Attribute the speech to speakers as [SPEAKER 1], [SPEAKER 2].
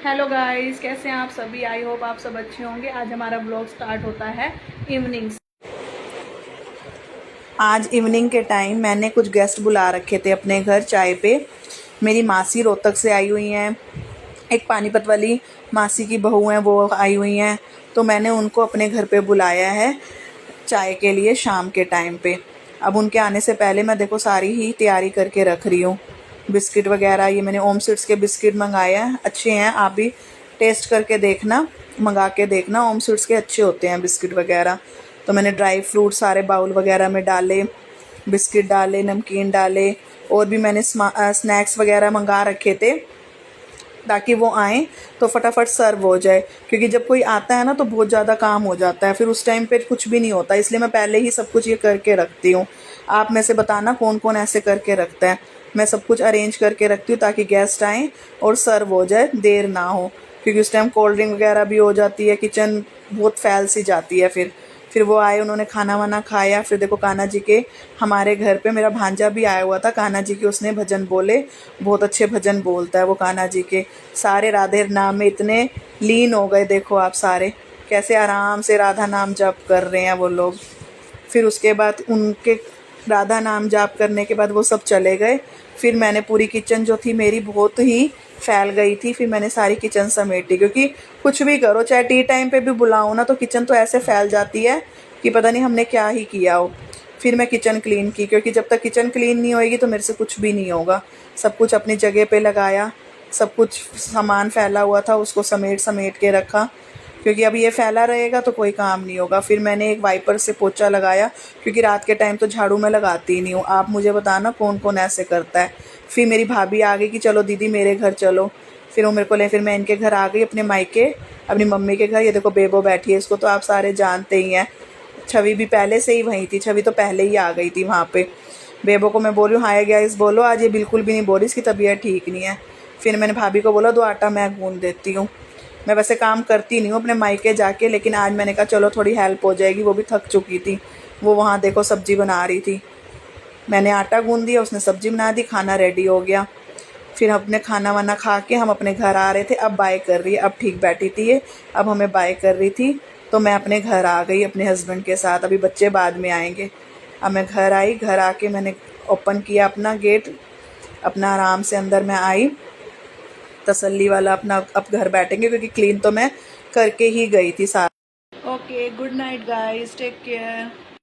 [SPEAKER 1] Hello guys, कैसे हैं आप सभी। आई होप आप सब अच्छे होंगे। आज हमारा ब्लॉग स्टार्ट होता है इवनिंग से।
[SPEAKER 2] आज इवनिंग के टाइम मैंने कुछ गेस्ट बुला रखे थे अपने घर चाय पे। मेरी मासी रोहतक से आई हुई हैं, एक पानीपत वाली मासी की बहू हैं वो आई हुई हैं, तो मैंने उनको अपने घर पे बुलाया है चाय के लिए शाम के टाइम पे। अब उनके आने से पहले मैं देखो सारी ही तैयारी करके रख रही हूँ। बिस्किट वगैरह ये मैंने ओम स्वीट्स के बिस्किट मंगाए हैं, अच्छे हैं, आप भी टेस्ट करके देखना, मंगा के देखना, ओम स्वीट्स के अच्छे होते हैं बिस्किट वगैरह। तो मैंने ड्राई फ्रूट सारे बाउल वगैरह में डाले, बिस्किट डाले, नमकीन डाले, और भी मैंने स्नैक्स वगैरह मंगा रखे थे ताकि वो आएँ तो फटाफट सर्व हो जाए, क्योंकि जब कोई आता है ना तो बहुत ज़्यादा काम हो जाता है, फिर उस टाइम पे कुछ भी नहीं होता, इसलिए मैं पहले ही सब कुछ ये करके रखती हूँ। आप में से बताना कौन कौन ऐसे करके रखता है। मैं सब कुछ अरेंज करके रखती हूँ ताकि गेस्ट आएँ और सर्व हो जाए, देर ना हो, क्योंकि उस टाइम कोल्ड ड्रिंक वगैरह भी हो जाती है, किचन बहुत फैल सी जाती है। फिर वो आए, उन्होंने खाना वाना खाया। फिर देखो कान्हा जी के हमारे घर पे मेरा भांजा भी आया हुआ था कान्हा जी के, उसने भजन बोले, बहुत अच्छे भजन बोलता है वो कान्हा जी के। सारे राधे नाम में इतने लीन हो गए, देखो आप सारे कैसे आराम से राधा नाम जप कर रहे हैं वो लोग। फिर उसके बाद उनके राधा नाम जाप करने के बाद वो सब चले गए। फिर मैंने पूरी किचन जो थी मेरी बहुत ही फैल गई थी, फिर मैंने सारी किचन समेटी, क्योंकि कुछ भी करो चाहे टी टाइम पे भी बुलाओ ना तो किचन तो ऐसे फैल जाती है कि पता नहीं हमने क्या ही किया हो। फिर मैं किचन क्लीन की, क्योंकि जब तक किचन क्लीन नहीं होएगी तो मेरे से कुछ भी नहीं होगा। सब कुछ अपनी जगह पे लगाया, सब कुछ सामान फैला हुआ था उसको समेट समेट के रखा, क्योंकि अब ये फैला रहेगा तो कोई काम नहीं होगा। फिर मैंने एक वाइपर से पोछा लगाया, क्योंकि रात के टाइम तो झाड़ू मैं लगाती ही नहीं हूँ। आप मुझे बताना कौन कौन ऐसे करता है। फिर मेरी भाभी आ गई कि चलो दीदी मेरे घर चलो, फिर वो मेरे को ले, फिर मैं इनके घर आ गई अपने मायके, अपनी मम्मी के घर। ये देखो बेबो बैठी है, इसको तो आप सारे जानते ही हैं। छवि भी पहले से ही वहीं थी, छवि तो पहले ही आ गई थी वहाँ पे। बेबो को मैं बोल रही हूँ हाय गाइस बोलो, आज ये बिल्कुल भी नहीं बोल रही, इसकी तबीयत ठीक नहीं है। फिर मैंने भाभी को बोला दो आटा मैं गूंद देती हूँ। मैं वैसे काम करती नहीं हूँ अपने मायके जाके, लेकिन आज मैंने कहा चलो थोड़ी हेल्प हो जाएगी, वो भी थक चुकी थी। वो वहाँ देखो सब्जी बना रही थी, मैंने आटा गूंद दिया, उसने सब्जी बना दी, खाना रेडी हो गया। फिर अपने खाना वाना खा के हम अपने घर आ रहे थे। अब बाय कर रही है, अब ठीक बैठी थी ये, अब हमें बाय कर रही थी। तो मैं अपने घर आ गई अपने हस्बैंड के साथ, अभी बच्चे बाद में आएंगे। अब मैं घर आई, घर आके मैंने ओपन किया अपना गेट, अपना आराम से अंदर मैं आई, तसल्ली वाला अपना अब घर बैठेंगे, क्योंकि क्लीन तो मैं करके ही गई थी सारा।
[SPEAKER 1] Okay, good night guys, take care.